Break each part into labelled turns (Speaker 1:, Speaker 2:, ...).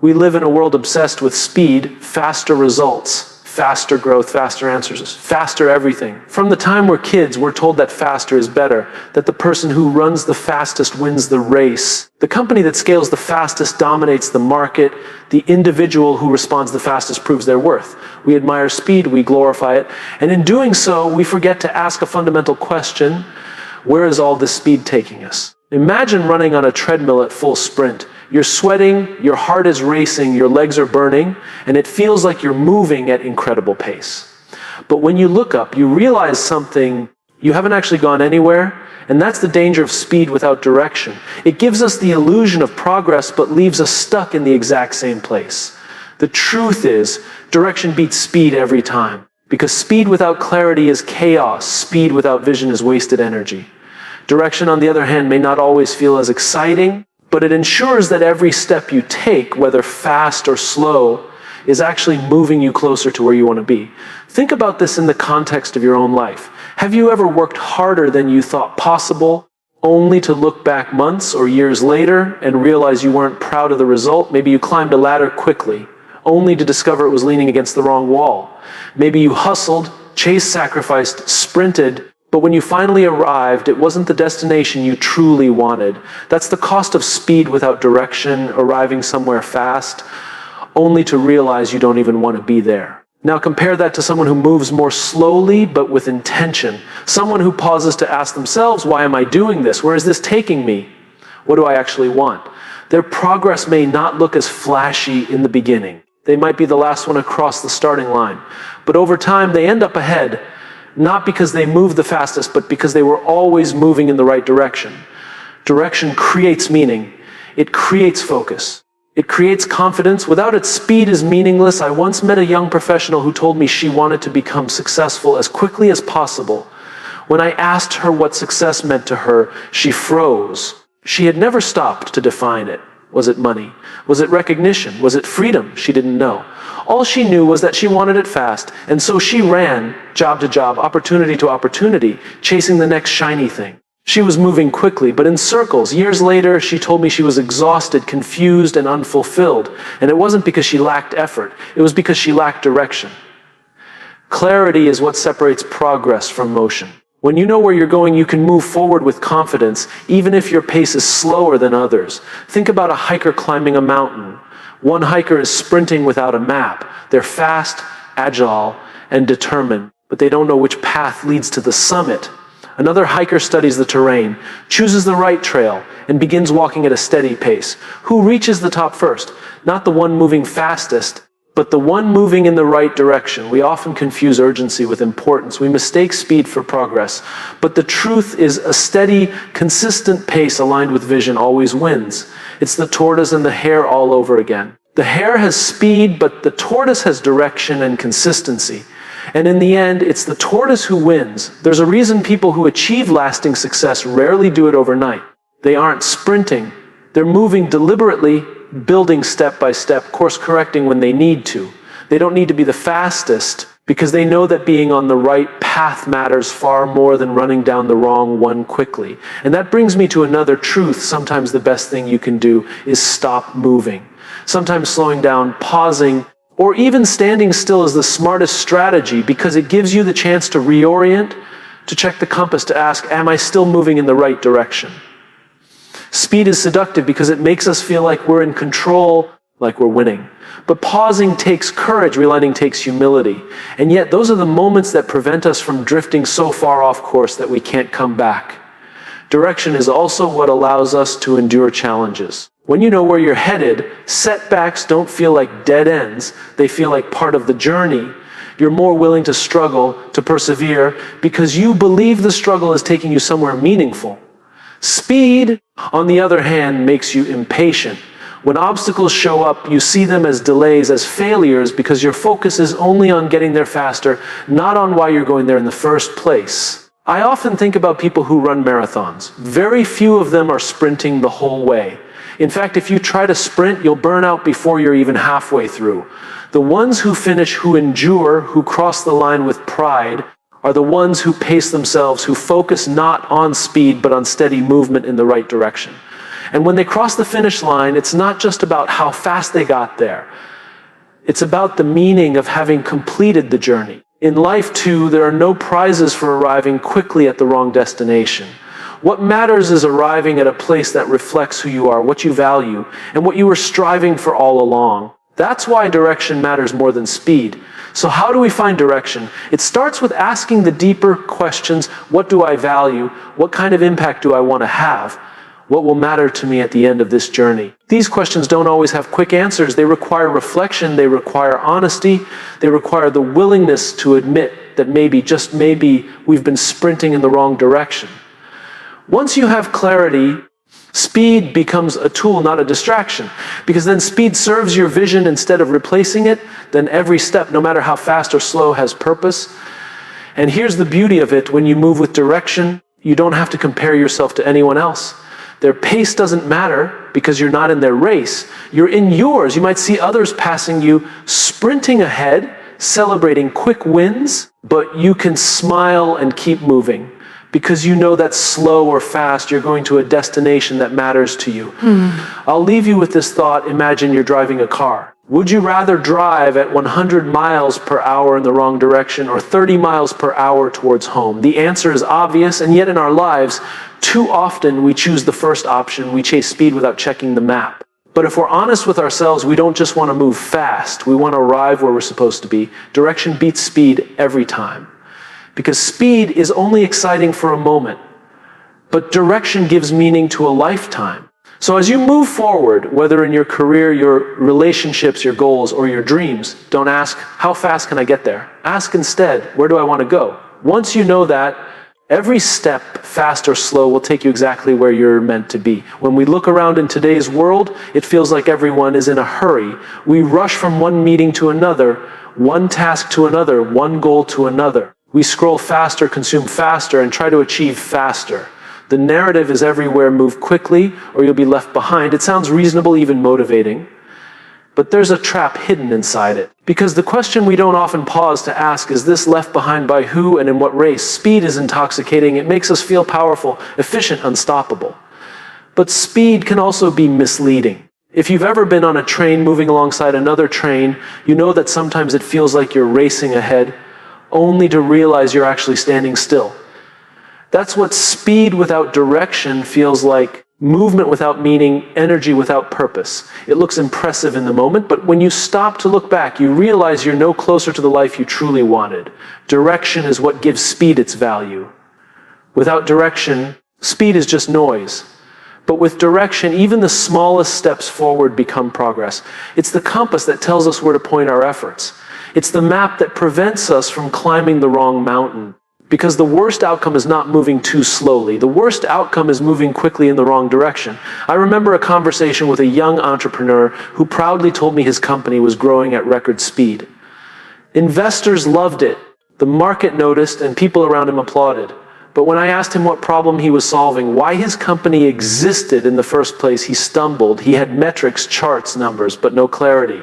Speaker 1: We live in a world obsessed with speed, faster results, faster growth, faster answers, faster everything. From the time we're kids, we're told that faster is better, that the person who runs the fastest wins the race. The company that scales the fastest dominates the market. The individual who responds the fastest proves their worth. We admire speed, we glorify it, and in doing so, we forget to ask a fundamental question: where is all this speed taking us? Imagine running on a treadmill at full sprint. You're sweating, your heart is racing, your legs are burning, and it feels like you're moving at incredible pace. But when you look up, you realize something: you haven't actually gone anywhere, and that's the danger of speed without direction. It gives us the illusion of progress, but leaves us stuck in the exact same place. The truth is, direction beats speed every time. Because speed without clarity is chaos. Speed without vision is wasted energy. Direction, on the other hand, may not always feel as exciting, but it ensures that every step you take, whether fast or slow, is actually moving you closer to where you want to be. Think about this in the context of your own life. Have you ever worked harder than you thought possible, only to look back months or years later and realize you weren't proud of the result? Maybe you climbed a ladder quickly, only to discover it was leaning against the wrong wall. Maybe you hustled, chased, sacrificed, sprinted, but when you finally arrived, it wasn't the destination you truly wanted. That's the cost of speed without direction, arriving somewhere fast, only to realize you don't even want to be there. Now compare that to someone who moves more slowly, but with intention. Someone who pauses to ask themselves, why am I doing this? Where is this taking me? What do I actually want? Their progress may not look as flashy in the beginning. They might be the last one across the starting line. But over time, they end up ahead, not because they moved the fastest, but because they were always moving in the right direction. Direction creates meaning. It creates focus. It creates confidence. Without it, speed is meaningless. I once met a young professional who told me she wanted to become successful as quickly as possible. When I asked her what success meant to her, she froze. She had never stopped to define it. Was it money? Was it recognition? Was it freedom? She didn't know. All she knew was that she wanted it fast, and so she ran, job to job, opportunity to opportunity, chasing the next shiny thing. She was moving quickly, but in circles. Years later, she told me she was exhausted, confused, and unfulfilled. And it wasn't because she lacked effort. It was because she lacked direction. Clarity is what separates progress from motion. When you know where you're going, you can move forward with confidence, even if your pace is slower than others. Think about a hiker climbing a mountain. One hiker is sprinting without a map. They're fast, agile, and determined, but they don't know which path leads to the summit. Another hiker studies the terrain, chooses the right trail, and begins walking at a steady pace. Who reaches the top first? Not the one moving fastest, but the one moving in the right direction. We often confuse urgency with importance. We mistake speed for progress. But the truth is, a steady, consistent pace aligned with vision always wins. It's the tortoise and the hare all over again. The hare has speed, but the tortoise has direction and consistency. And in the end, it's the tortoise who wins. There's a reason people who achieve lasting success rarely do it overnight. They aren't sprinting. They're moving deliberately, building step by step, course correcting when they need to. They don't need to be the fastest because they know that being on the right path matters far more than running down the wrong one quickly. And that brings me to another truth. Sometimes the best thing you can do is stop moving. Sometimes slowing down, pausing, or even standing still is the smartest strategy because it gives you the chance to reorient, to check the compass, to ask, am I still moving in the right direction? Speed is seductive because it makes us feel like we're in control, like we're winning. But pausing takes courage, relenting takes humility. And yet those are the moments that prevent us from drifting so far off course that we can't come back. Direction is also what allows us to endure challenges. When you know where you're headed, setbacks don't feel like dead ends. They feel like part of the journey. You're more willing to struggle, to persevere, because you believe the struggle is taking you somewhere meaningful. Speed, on the other hand, makes you impatient. When obstacles show up, you see them as delays, as failures, because your focus is only on getting there faster, not on why you're going there in the first place. I often think about people who run marathons. Very few of them are sprinting the whole way. In fact, if you try to sprint, you'll burn out before you're even halfway through. The ones who finish, who endure, who cross the line with pride, are the ones who pace themselves, who focus not on speed, but on steady movement in the right direction. And when they cross the finish line, it's not just about how fast they got there. It's about the meaning of having completed the journey. In life, too, there are no prizes for arriving quickly at the wrong destination. What matters is arriving at a place that reflects who you are, what you value, and what you were striving for all along. That's why direction matters more than speed. So how do we find direction? It starts with asking the deeper questions. What do I value? What kind of impact do I want to have? What will matter to me at the end of this journey? These questions don't always have quick answers. They require reflection. They require honesty. They require the willingness to admit that maybe, just maybe, we've been sprinting in the wrong direction. Once you have clarity, speed becomes a tool, not a distraction. Because then speed serves your vision instead of replacing it. Then every step, no matter how fast or slow, has purpose. And here's the beauty of it. When you move with direction, you don't have to compare yourself to anyone else. Their pace doesn't matter because you're not in their race. You're in yours. You might see others passing you, sprinting ahead, celebrating quick wins, but you can smile and keep moving because you know that slow or fast, you're going to a destination that matters to you. I'll leave you with this thought. Imagine you're driving a car. Would you rather drive at 100 miles per hour in the wrong direction or 30 miles per hour towards home? The answer is obvious, and yet in our lives, too often we choose the first option. We chase speed without checking the map. But if we're honest with ourselves, we don't just want to move fast. We want to arrive where we're supposed to be. Direction beats speed every time. Because speed is only exciting for a moment, but direction gives meaning to a lifetime. So as you move forward, whether in your career, your relationships, your goals, or your dreams, don't ask, how fast can I get there? Ask instead, where do I want to go? Once you know that, every step, fast or slow, will take you exactly where you're meant to be. When we look around in today's world, it feels like everyone is in a hurry. We rush from one meeting to another, one task to another, one goal to another. We scroll faster, consume faster, and try to achieve faster. The narrative is everywhere: move quickly or you'll be left behind. It sounds reasonable, even motivating, but there's a trap hidden inside it. Because the question we don't often pause to ask is this: left behind by who and in what race? Speed is intoxicating. It makes us feel powerful, efficient, unstoppable. But speed can also be misleading. If you've ever been on a train moving alongside another train, you know that sometimes it feels like you're racing ahead, only to realize you're actually standing still. That's what speed without direction feels like: movement without meaning, energy without purpose. It looks impressive in the moment, but when you stop to look back, you realize you're no closer to the life you truly wanted. Direction is what gives speed its value. Without direction, speed is just noise. But with direction, even the smallest steps forward become progress. It's the compass that tells us where to point our efforts. It's the map that prevents us from climbing the wrong mountain. Because the worst outcome is not moving too slowly. The worst outcome is moving quickly in the wrong direction. I remember a conversation with a young entrepreneur who proudly told me his company was growing at record speed. Investors loved it. The market noticed, and people around him applauded. But when I asked him what problem he was solving, why his company existed in the first place, he stumbled. He had metrics, charts, numbers, but no clarity.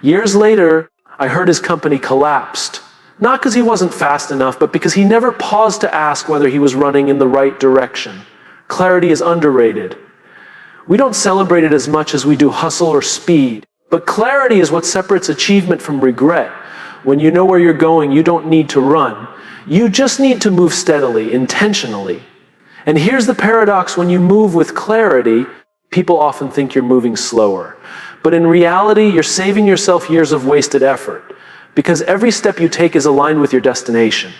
Speaker 1: Years later, I heard his company collapsed. Not because he wasn't fast enough, but because he never paused to ask whether he was running in the right direction. Clarity is underrated. We don't celebrate it as much as we do hustle or speed. But clarity is what separates achievement from regret. When you know where you're going, you don't need to run. You just need to move steadily, intentionally. And here's the paradox: when you move with clarity, people often think you're moving slower. But in reality, you're saving yourself years of wasted effort, because every step you take is aligned with your destination.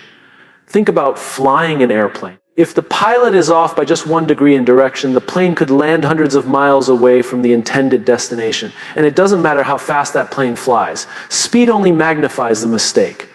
Speaker 1: Think about flying an airplane. If the pilot is off by just 1 degree in direction, the plane could land hundreds of miles away from the intended destination. And it doesn't matter how fast that plane flies. Speed only magnifies the mistake.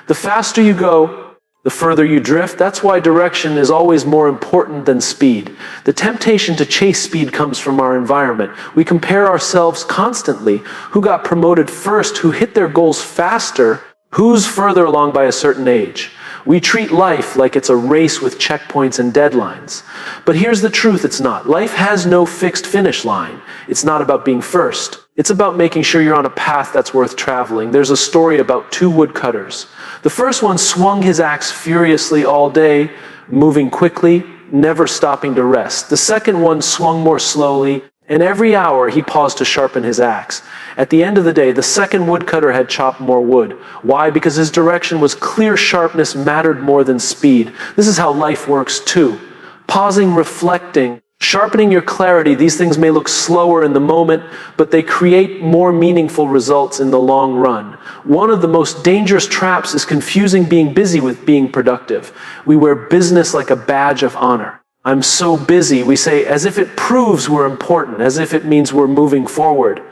Speaker 1: The faster you go, the further you drift. That's why direction is always more important than speed. The temptation to chase speed comes from our environment. We compare ourselves constantly. Who got promoted first? Who hit their goals faster? Who's further along by a certain age? We treat life like it's a race with checkpoints and deadlines. But here's the truth: it's not. Life has no fixed finish line. It's not about being first. It's about making sure you're on a path that's worth traveling. There's a story about 2 woodcutters. The first one swung his axe furiously all day, moving quickly, never stopping to rest. The second one swung more slowly, and every hour he paused to sharpen his axe. At the end of the day, the second woodcutter had chopped more wood. Why? Because his direction was clear. Sharpness mattered more than speed. This is how life works too. Pausing, reflecting, sharpening your clarity. These things may look slower in the moment, but they create more meaningful results in the long run. One of the most dangerous traps is confusing being busy with being productive. We wear business like a badge of honor. I'm so busy, we say, as if it proves we're important, as if it means we're moving forward.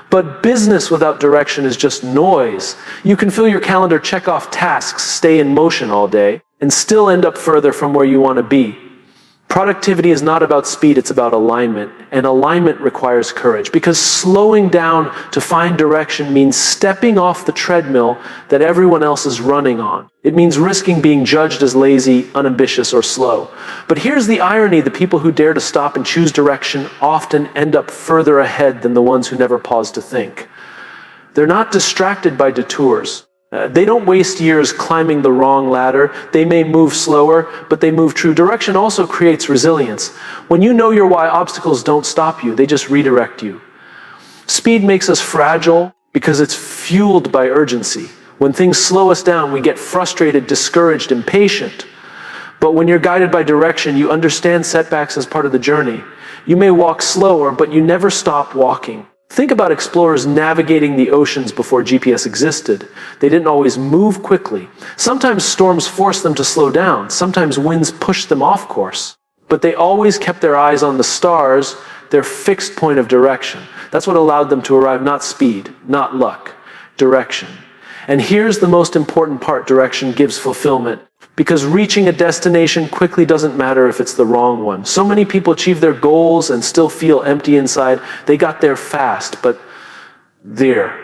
Speaker 1: But business without direction is just noise. You can fill your calendar, check off tasks, stay in motion all day, and still end up further from where you want to be. Productivity is not about speed, it's about alignment. And alignment requires courage, because slowing down to find direction means stepping off the treadmill that everyone else is running on. It means risking being judged as lazy, unambitious, or slow. But here's the irony: the people who dare to stop and choose direction often end up further ahead than the ones who never pause to think. They're not distracted by detours. They don't waste years climbing the wrong ladder. They may move slower, but they move true. Direction also creates resilience. When you know your why, obstacles don't stop you, they just redirect you. Speed makes us fragile because it's fueled by urgency. When things slow us down, we get frustrated, discouraged, impatient. But when you're guided by direction, you understand setbacks as part of the journey. You may walk slower, but you never stop walking. Think about explorers navigating the oceans before GPS existed. They didn't always move quickly. Sometimes storms forced them to slow down. Sometimes winds pushed them off course. But they always kept their eyes on the stars, their fixed point of direction. That's what allowed them to arrive. Not speed, not luck, direction. And here's the most important part: direction gives fulfillment. Because reaching a destination quickly doesn't matter if it's the wrong one. So many people achieve their goals and still feel empty inside. They got there fast, but there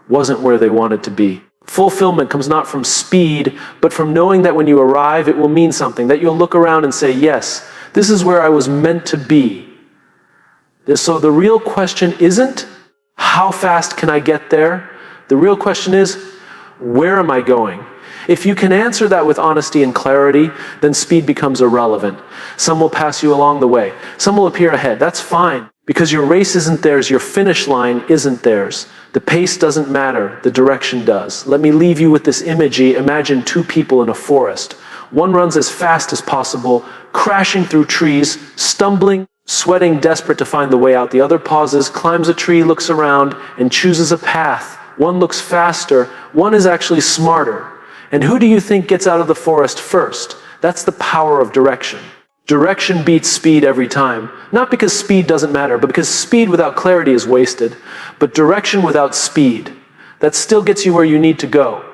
Speaker 1: wasn't where they wanted to be. Fulfillment comes not from speed, but from knowing that when you arrive, it will mean something, that you'll look around and say, yes, this is where I was meant to be. So the real question isn't, how fast can I get there? The real question is, where am I going? If you can answer that with honesty and clarity, then speed becomes irrelevant. Some will pass you along the way. Some will appear ahead. That's fine, because your race isn't theirs. Your finish line isn't theirs. The pace doesn't matter. The direction does. Let me leave you with this imagery. Imagine two people in a forest. One runs as fast as possible, crashing through trees, stumbling, sweating, desperate to find the way out. The other pauses, climbs a tree, looks around, and chooses a path. One looks faster. One is actually smarter. And who do you think gets out of the forest first? That's the power of direction. Direction beats speed every time. Not because speed doesn't matter, but because speed without clarity is wasted. But direction without speed, that still gets you where you need to go.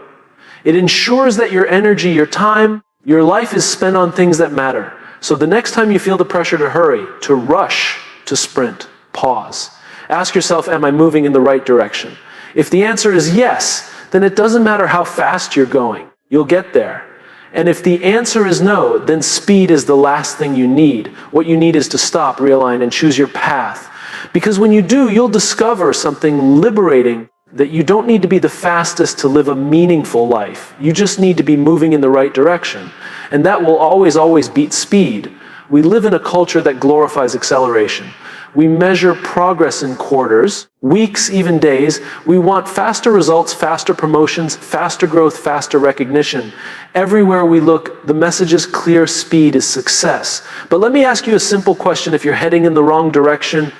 Speaker 1: It ensures that your energy, your time, your life is spent on things that matter. So the next time you feel the pressure to hurry, to rush, to sprint, pause. Ask yourself, am I moving in the right direction? If the answer is yes, then it doesn't matter how fast you're going. You'll get there. And if the answer is no, then speed is the last thing you need. What you need is to stop, realign, and choose your path. Because when you do, you'll discover something liberating, that you don't need to be the fastest to live a meaningful life. You just need to be moving in the right direction. And that will always beat speed. We live in a culture that glorifies acceleration. We measure progress in quarters, weeks, even days. We want faster results, faster promotions, faster growth, faster recognition. Everywhere we look, the message is clear: speed is success. But let me ask you a simple question. If you're heading in the wrong direction,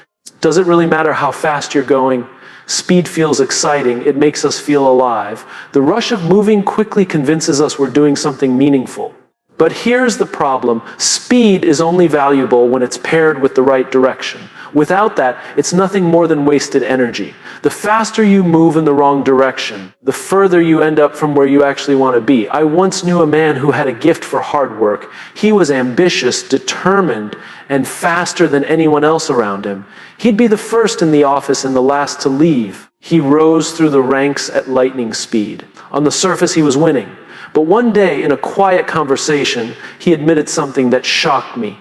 Speaker 1: does it really matter how fast you're going? Speed feels exciting. It makes us feel alive. The rush of moving quickly convinces us we're doing something meaningful. But here's the problem. Speed is only valuable when it's paired with the right direction. Without that, it's nothing more than wasted energy. The faster you move in the wrong direction, the further you end up from where you actually want to be. I once knew a man who had a gift for hard work. He was ambitious, determined, and faster than anyone else around him. He'd be the first in the office and the last to leave. He rose through the ranks at lightning speed. On the surface, he was winning. But one day, in a quiet conversation, he admitted something that shocked me.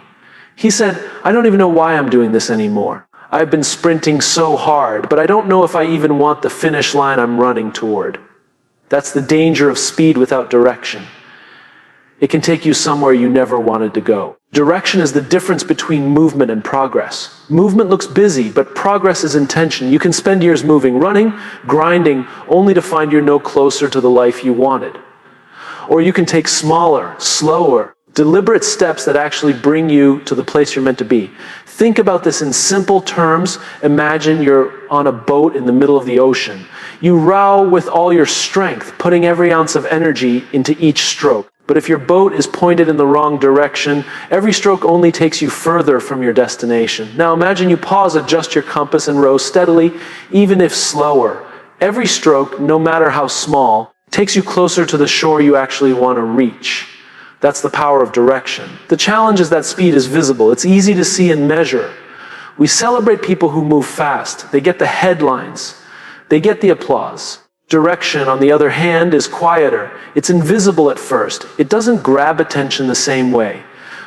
Speaker 1: He said, I don't even know why I'm doing this anymore. I've been sprinting so hard, but I don't know if I even want the finish line I'm running toward. That's the danger of speed without direction. It can take you somewhere you never wanted to go. Direction is the difference between movement and progress. Movement looks busy, but progress is intention. You can spend years moving, running, grinding, only to find you're no closer to the life you wanted. Or you can take smaller, slower, deliberate steps that actually bring you to the place you're meant to be. Think about this in simple terms. Imagine you're on a boat in the middle of the ocean. You row with all your strength, putting every ounce of energy into each stroke. But if your boat is pointed in the wrong direction, every stroke only takes you further from your destination. Now imagine you pause, adjust your compass, and row steadily, even if slower. Every stroke, no matter how small, takes you closer to the shore you actually want to reach. That's the power of direction. The challenge is that speed is visible. It's easy to see and measure. We celebrate people who move fast. They get the headlines. They get the applause. Direction, on the other hand, is quieter. It's invisible at first. It doesn't grab attention the same way,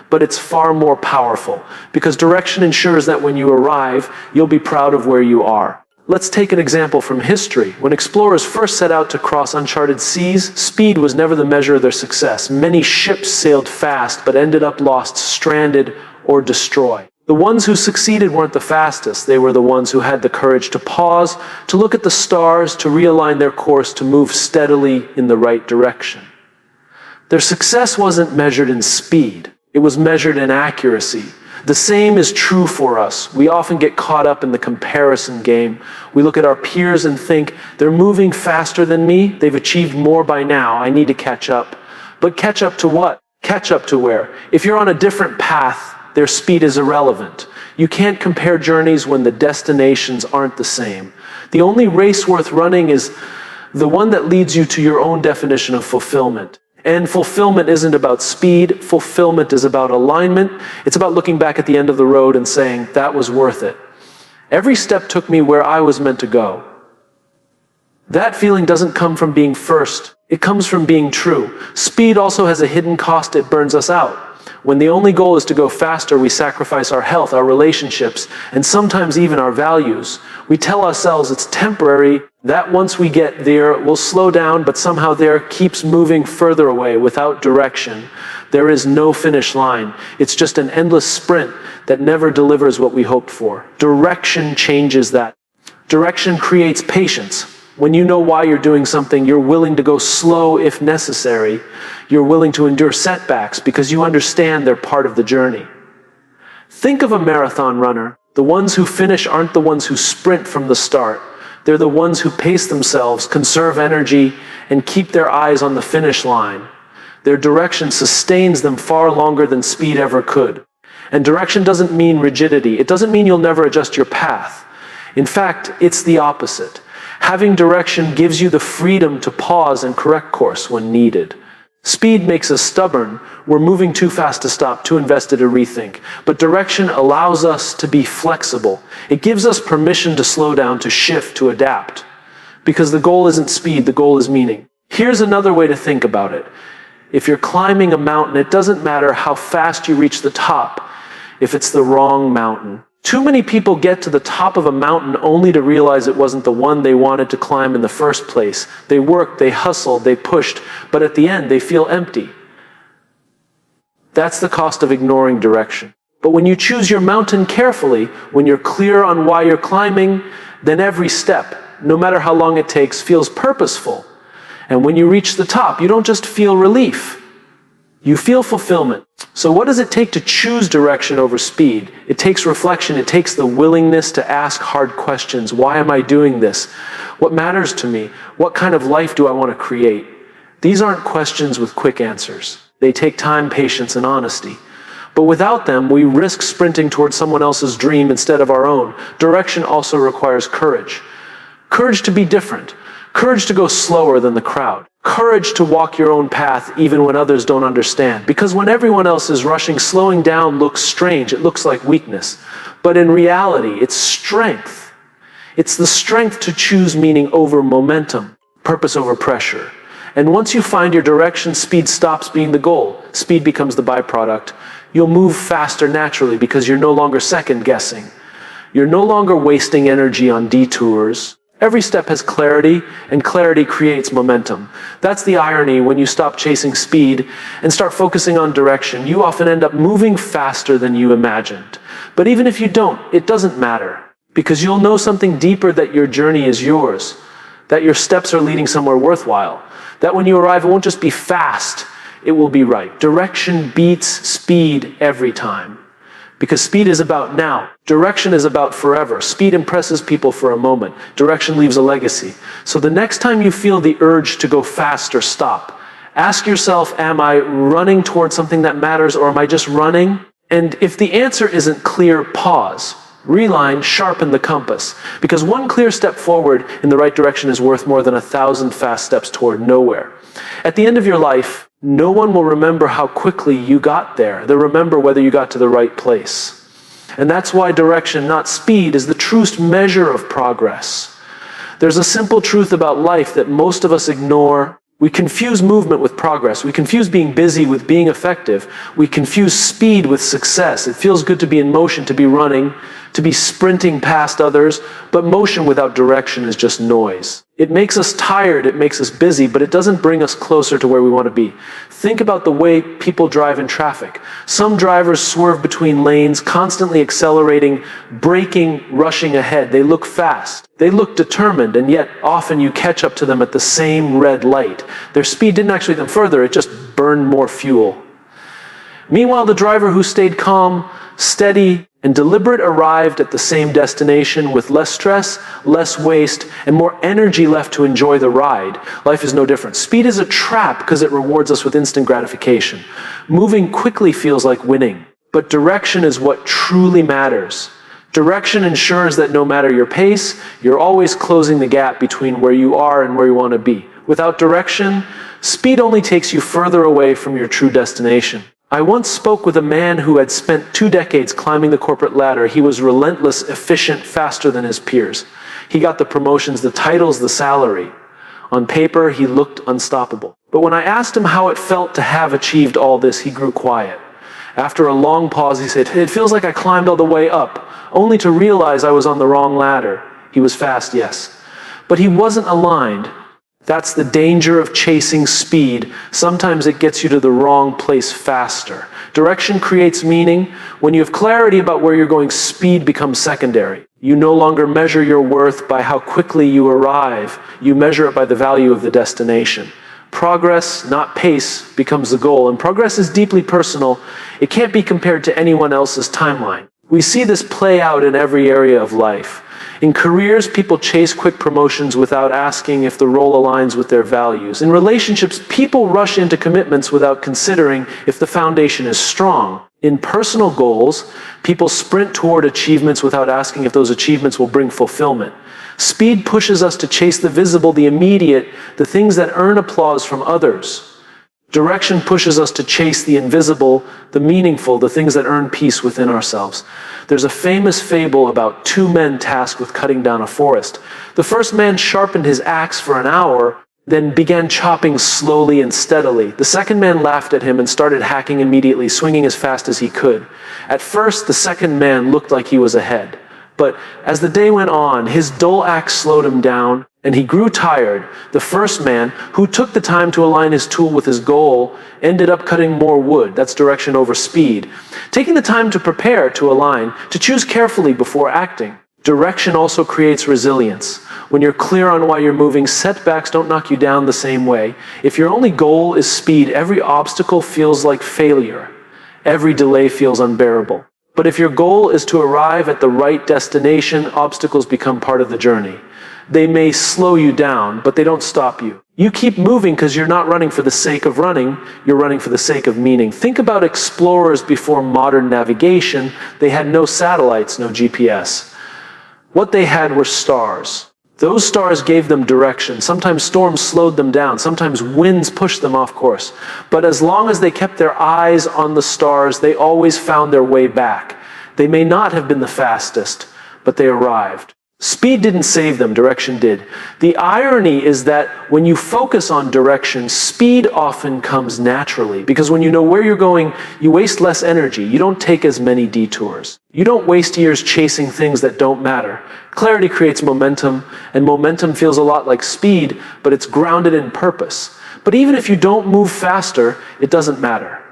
Speaker 1: but it's far more powerful because direction ensures that when you arrive, you'll be proud of where you are. Let's take an example from history. When explorers first set out to cross uncharted seas, speed was never the measure of their success. Many ships sailed fast but ended up lost, stranded, or destroyed. The ones who succeeded weren't the fastest. They were the ones who had the courage to pause, to look at the stars, to realign their course, to move steadily in the right direction. Their success wasn't measured in speed. It was measured in accuracy. The same is true for us. We often get caught up in the comparison game. We look at our peers and think, they're moving faster than me. They've achieved more by now. I need to catch up. But catch up to what? Catch up to where? If you're on a different path, their speed is irrelevant. You can't compare journeys when the destinations aren't the same. The only race worth running is the one that leads you to your own definition of fulfillment. And fulfillment isn't about speed. Fulfillment is about alignment. It's about looking back at the end of the road and saying, that was worth it. Every step took me where I was meant to go. That feeling doesn't come from being first. It comes from being true. Speed also has a hidden cost. It burns us out. When the only goal is to go faster, we sacrifice our health, our relationships, and sometimes even our values. We tell ourselves it's temporary, that once we get there, we'll slow down, but somehow there keeps moving further away without direction. There is no finish line. It's just an endless sprint that never delivers what we hoped for. Direction changes that. Direction creates patience. When you know why you're doing something, you're willing to go slow if necessary. You're willing to endure setbacks because you understand they're part of the journey. Think of a marathon runner. The ones who finish aren't the ones who sprint from the start. They're the ones who pace themselves, conserve energy, and keep their eyes on the finish line. Their direction sustains them far longer than speed ever could. And direction doesn't mean rigidity. It doesn't mean you'll never adjust your path. In fact, it's the opposite. Having direction gives you the freedom to pause and correct course when needed. Speed makes us stubborn. We're moving too fast to stop, too invested to rethink. But direction allows us to be flexible. It gives us permission to slow down, to shift, to adapt. Because the goal isn't speed, the goal is meaning. Here's another way to think about it. If you're climbing a mountain, it doesn't matter how fast you reach the top if it's the wrong mountain. Too many people get to the top of a mountain only to realize it wasn't the one they wanted to climb in the first place. They worked, they hustled, they pushed, but at the end they feel empty. That's the cost of ignoring direction. But when you choose your mountain carefully, when you're clear on why you're climbing, then every step, no matter how long it takes, feels purposeful. And when you reach the top, you don't just feel relief. You feel fulfillment. So what does it take to choose direction over speed? It takes reflection. It takes the willingness to ask hard questions. Why am I doing this? What matters to me? What kind of life do I want to create? These aren't questions with quick answers. They take time, patience, and honesty. But without them, we risk sprinting towards someone else's dream instead of our own. Direction also requires courage. Courage to be different. Courage to go slower than the crowd. Courage to walk your own path even when others don't understand. Because when everyone else is rushing, slowing down looks strange. It looks like weakness. But in reality, it's strength. It's the strength to choose meaning over momentum, purpose over pressure. And once you find your direction, speed stops being the goal. Speed becomes the byproduct. You'll move faster naturally because you're no longer second guessing. You're no longer wasting energy on detours. Every step has clarity, and clarity creates momentum. That's the irony when you stop chasing speed and start focusing on direction. You often end up moving faster than you imagined. But even if you don't, it doesn't matter, because you'll know something deeper, that your journey is yours, that your steps are leading somewhere worthwhile, that when you arrive, it won't just be fast, it will be right. Direction beats speed every time. Because speed is about now. Direction is about forever. Speed impresses people for a moment. Direction leaves a legacy. So the next time you feel the urge to go faster, stop. Ask yourself, am I running towards something that matters, or am I just running? And if the answer isn't clear, pause. Reline, sharpen the compass. Because one clear step forward in the right direction is worth more than 1,000 fast steps toward nowhere. At the end of your life, no one will remember how quickly you got there. They'll remember whether you got to the right place. And that's why direction, not speed, is the truest measure of progress. There's a simple truth about life that most of us ignore. We confuse movement with progress. We confuse being busy with being effective. We confuse speed with success. It feels good to be in motion, to be running, to be sprinting past others, but motion without direction is just noise. It makes us tired, it makes us busy, but it doesn't bring us closer to where we want to be. Think about the way people drive in traffic. Some drivers swerve between lanes, constantly accelerating, braking, rushing ahead. They look fast. They look determined, and yet often you catch up to them at the same red light. Their speed didn't actually get them further, it just burned more fuel. Meanwhile, the driver who stayed calm, steady, and deliberate arrived at the same destination with less stress, less waste, and more energy left to enjoy the ride. Life is no different. Speed is a trap because it rewards us with instant gratification. Moving quickly feels like winning, but direction is what truly matters. Direction ensures that no matter your pace, you're always closing the gap between where you are and where you want to be. Without direction, speed only takes you further away from your true destination. I once spoke with a man who had spent 2 decades climbing the corporate ladder. He was relentless, efficient, faster than his peers. He got the promotions, the titles, the salary. On paper, he looked unstoppable. But when I asked him how it felt to have achieved all this, he grew quiet. After a long pause, he said, "It feels like I climbed all the way up, only to realize I was on the wrong ladder." He was fast, yes, but he wasn't aligned. That's the danger of chasing speed. Sometimes it gets you to the wrong place faster. Direction creates meaning. When you have clarity about where you're going, speed becomes secondary. You no longer measure your worth by how quickly you arrive. You measure it by the value of the destination. Progress, not pace, becomes the goal. And progress is deeply personal. It can't be compared to anyone else's timeline. We see this play out in every area of life. In careers, people chase quick promotions without asking if the role aligns with their values. In relationships, people rush into commitments without considering if the foundation is strong. In personal goals, people sprint toward achievements without asking if those achievements will bring fulfillment. Speed pushes us to chase the visible, the immediate, the things that earn applause from others. Direction pushes us to chase the invisible, the meaningful, the things that earn peace within ourselves. There's a famous fable about 2 men tasked with cutting down a forest. The first man sharpened his axe for an hour, then began chopping slowly and steadily. The second man laughed at him and started hacking immediately, swinging as fast as he could. At first, the second man looked like he was ahead. But as the day went on, his dull axe slowed him down, and he grew tired. The first man, who took the time to align his tool with his goal, ended up cutting more wood. That's direction over speed. Taking the time to prepare, to align, to choose carefully before acting. Direction also creates resilience. When you're clear on why you're moving, setbacks don't knock you down the same way. If your only goal is speed, every obstacle feels like failure. Every delay feels unbearable. But if your goal is to arrive at the right destination, obstacles become part of the journey. They may slow you down, but they don't stop you. You keep moving because you're not running for the sake of running, you're running for the sake of meaning. Think about explorers before modern navigation. They had no satellites, no GPS. What they had were stars. Those stars gave them direction. Sometimes storms slowed them down. Sometimes winds pushed them off course. But as long as they kept their eyes on the stars, they always found their way back. They may not have been the fastest, but they arrived. Speed didn't save them, direction did. The irony is that when you focus on direction, speed often comes naturally, because when you know where you're going, you waste less energy. You don't take as many detours. You don't waste years chasing things that don't matter. Clarity creates momentum, and momentum feels a lot like speed, but it's grounded in purpose. But even if you don't move faster, it doesn't matter,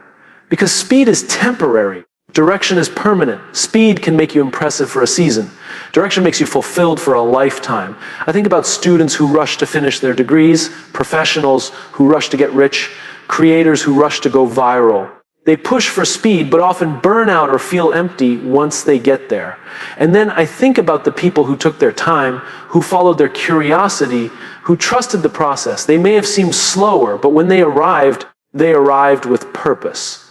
Speaker 1: because speed is temporary. Direction is permanent. Speed can make you impressive for a season. Direction makes you fulfilled for a lifetime. I think about students who rush to finish their degrees, professionals who rush to get rich, creators who rush to go viral. They push for speed, but often burn out or feel empty once they get there. And then I think about the people who took their time, who followed their curiosity, who trusted the process. They may have seemed slower, but when they arrived with purpose.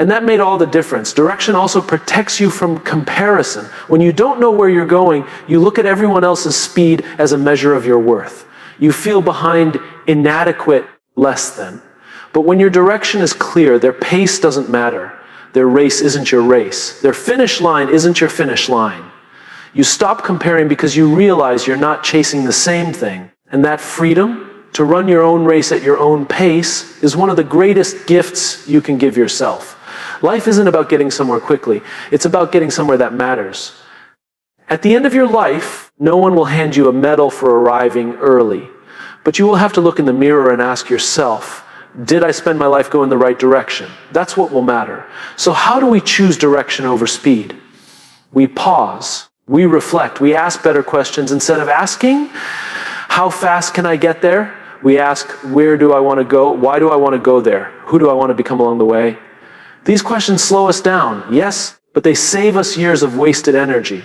Speaker 1: And that made all the difference. Direction also protects you from comparison. When you don't know where you're going, you look at everyone else's speed as a measure of your worth. You feel behind, inadequate, less than. But when your direction is clear, their pace doesn't matter. Their race isn't your race. Their finish line isn't your finish line. You stop comparing because you realize you're not chasing the same thing. And that freedom to run your own race at your own pace is one of the greatest gifts you can give yourself. Life isn't about getting somewhere quickly. It's about getting somewhere that matters. At the end of your life, no one will hand you a medal for arriving early. But you will have to look in the mirror and ask yourself, did I spend my life going the right direction? That's what will matter. So how do we choose direction over speed? We pause. We reflect. We ask better questions. Instead of asking, how fast can I get there? We ask, where do I want to go? Why do I want to go there? Who do I want to become along the way? These questions slow us down, yes, but they save us years of wasted energy.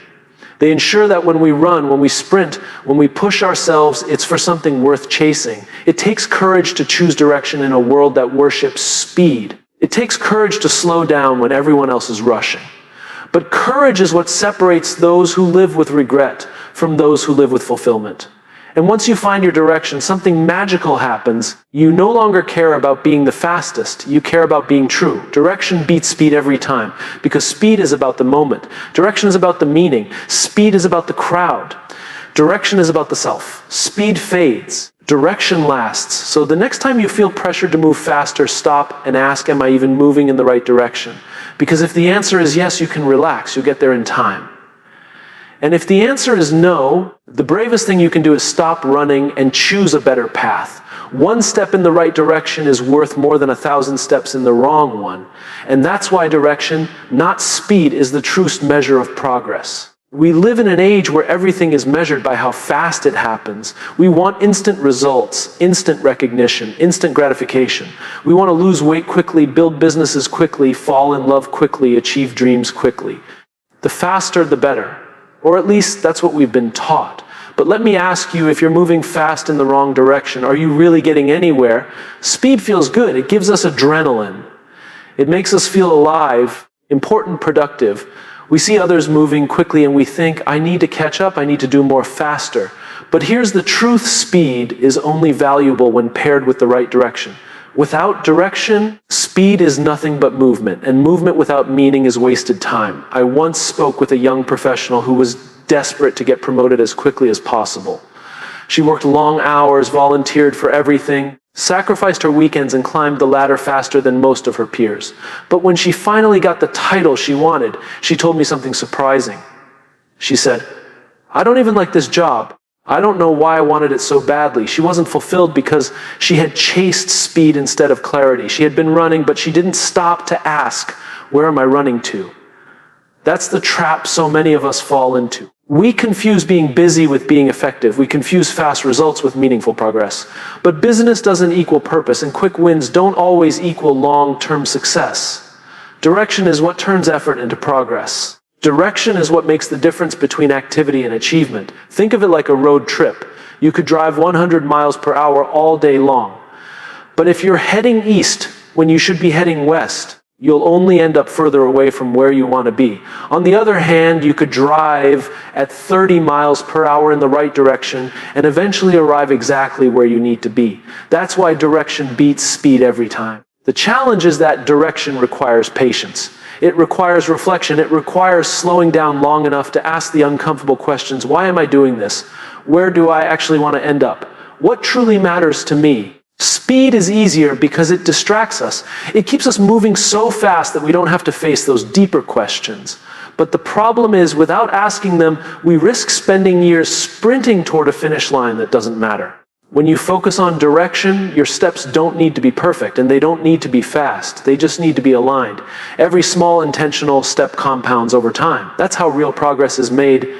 Speaker 1: They ensure that when we run, when we sprint, when we push ourselves, it's for something worth chasing. It takes courage to choose direction in a world that worships speed. It takes courage to slow down when everyone else is rushing. But courage is what separates those who live with regret from those who live with fulfillment. And once you find your direction, something magical happens. You no longer care about being the fastest. You care about being true. Direction beats speed every time, because speed is about the moment. Direction is about the meaning. Speed is about the crowd. Direction is about the self. Speed fades. Direction lasts. So the next time you feel pressured to move faster, stop and ask, am I even moving in the right direction? Because if the answer is yes, you can relax. You'll get there in time. And if the answer is no, the bravest thing you can do is stop running and choose a better path. One step in the right direction is worth more than 1,000 steps in the wrong one. And that's why direction, not speed, is the truest measure of progress. We live in an age where everything is measured by how fast it happens. We want instant results, instant recognition, instant gratification. We want to lose weight quickly, build businesses quickly, fall in love quickly, achieve dreams quickly. The faster, the better. Or at least that's what we've been taught. But let me ask you, if you're moving fast in the wrong direction, are you really getting anywhere? Speed feels good. It gives us adrenaline. It makes us feel alive, important, productive. We see others moving quickly and we think, I need to catch up, I need to do more faster. But here's the truth: speed is only valuable when paired with the right direction. Without direction, speed is nothing but movement, and movement without meaning is wasted time. I once spoke with a young professional who was desperate to get promoted as quickly as possible. She worked long hours, volunteered for everything, sacrificed her weekends, and climbed the ladder faster than most of her peers. But when she finally got the title she wanted, she told me something surprising. She said, I don't even like this job. I don't know why I wanted it so badly. She wasn't fulfilled because she had chased speed instead of clarity. She had been running, but she didn't stop to ask, where am I running to? That's the trap so many of us fall into. We confuse being busy with being effective. We confuse fast results with meaningful progress. But business doesn't equal purpose, and quick wins don't always equal long-term success. Direction is what turns effort into progress. Direction is what makes the difference between activity and achievement. Think of it like a road trip. You could drive 100 miles per hour all day long. But if you're heading east when you should be heading west, you'll only end up further away from where you want to be. On the other hand, you could drive at 30 miles per hour in the right direction and eventually arrive exactly where you need to be. That's why direction beats speed every time. The challenge is that direction requires patience. It requires reflection. It requires slowing down long enough to ask the uncomfortable questions. Why am I doing this? Where do I actually want to end up? What truly matters to me? Speed is easier because it distracts us. It keeps us moving so fast that we don't have to face those deeper questions. But the problem is, without asking them, we risk spending years sprinting toward a finish line that doesn't matter. When you focus on direction, your steps don't need to be perfect, and they don't need to be fast. They just need to be aligned. Every small intentional step compounds over time. That's how real progress is made,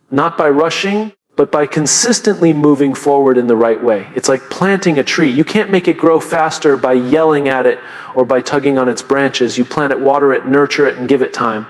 Speaker 1: not by rushing, but by consistently moving forward in the right way. It's like planting a tree. You can't make it grow faster by yelling at it or by tugging on its branches. You plant it, water it, nurture it, and give it time.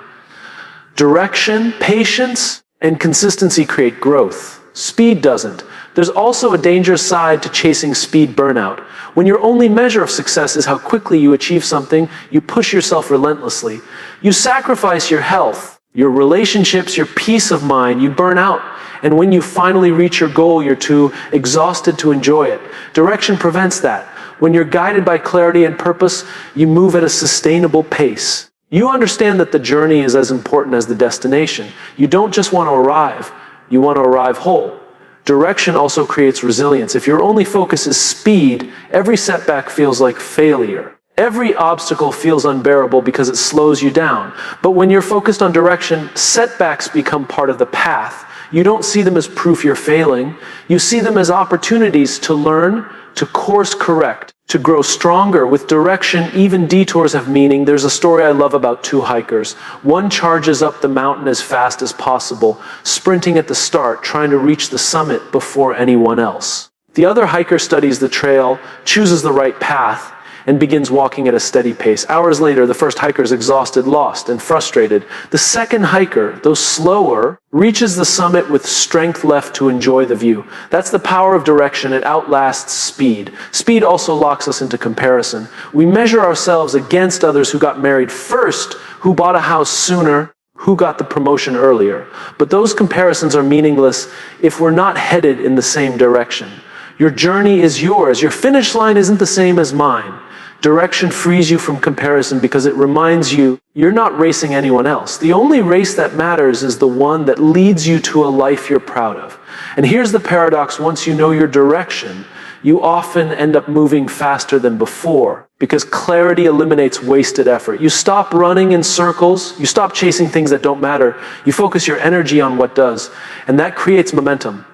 Speaker 1: Direction, patience, and consistency create growth. Speed doesn't. There's also a dangerous side to chasing speed burnout. When your only measure of success is how quickly you achieve something, you push yourself relentlessly. You sacrifice your health, your relationships, your peace of mind. You burn out. And when you finally reach your goal, you're too exhausted to enjoy it. Direction prevents that. When you're guided by clarity and purpose, you move at a sustainable pace. You understand that the journey is as important as the destination. You don't just want to arrive, you want to arrive whole. Direction also creates resilience. If your only focus is speed, every setback feels like failure. Every obstacle feels unbearable because it slows you down. But when you're focused on direction, setbacks become part of the path. You don't see them as proof you're failing. You see them as opportunities to learn, to course correct, to grow stronger. With direction, even detours have meaning. There's a story I love about two hikers. One charges up the mountain as fast as possible, sprinting at the start, trying to reach the summit before anyone else. The other hiker studies the trail, chooses the right path, and begins walking at a steady pace. Hours later, the first hiker is exhausted, lost, and frustrated. The second hiker, though slower, reaches the summit with strength left to enjoy the view. That's the power of direction. It outlasts speed. Speed also locks us into comparison. We measure ourselves against others who got married first, who bought a house sooner, who got the promotion earlier. But those comparisons are meaningless if we're not headed in the same direction. Your journey is yours. Your finish line isn't the same as mine. Direction frees you from comparison because it reminds you you're not racing anyone else. The only race that matters is the one that leads you to a life you're proud of. And here's the paradox: once you know your direction, you often end up moving faster than before because clarity eliminates wasted effort. You stop running in circles, you stop chasing things that don't matter, you focus your energy on what does, and that creates momentum.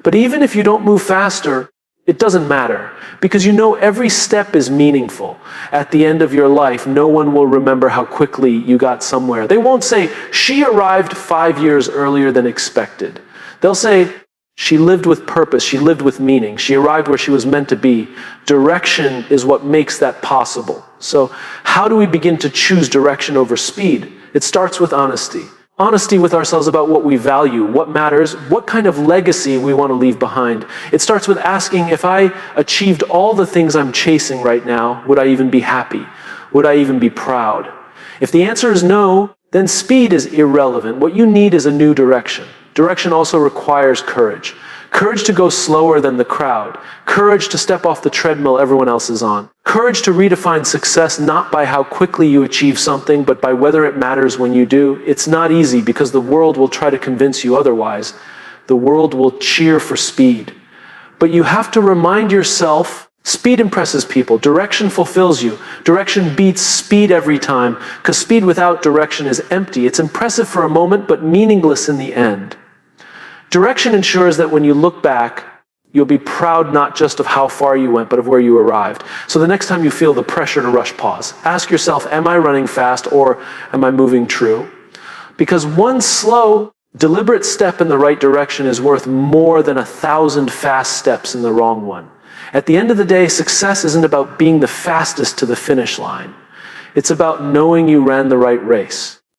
Speaker 1: But even if you don't move faster, it doesn't matter, because you know every step is meaningful. At the end of your life, no one will remember how quickly you got somewhere. They won't say, "She arrived 5 years earlier than expected." They'll say, "She lived with purpose, she lived with meaning, she arrived where she was meant to be." Direction is what makes that possible. So, how do we begin to choose direction over speed? It starts with honesty. Honesty with ourselves about what we value, what matters, what kind of legacy we want to leave behind. It starts with asking, if I achieved all the things I'm chasing right now, would I even be happy? Would I even be proud? If the answer is no, then speed is irrelevant. What you need is a new direction. Direction also requires courage. Courage to go slower than the crowd. Courage to step off the treadmill everyone else is on. Courage to redefine success not by how quickly you achieve something, but by whether it matters when you do. It's not easy because the world will try to convince you otherwise. The world will cheer for speed. But you have to remind yourself, speed impresses people. Direction fulfills you. Direction beats speed every time, because speed without direction is empty. It's impressive for a moment, but meaningless in the end. Direction ensures that when you look back, you'll be proud not just of how far you went, but of where you arrived. So the next time you feel the pressure to rush, pause. Ask yourself, am I running fast or am I moving true? Because one slow, deliberate step in the right direction is worth more than 1,000 fast steps in the wrong one. At the end of the day, success isn't about being the fastest to the finish line. It's about knowing you ran the right race.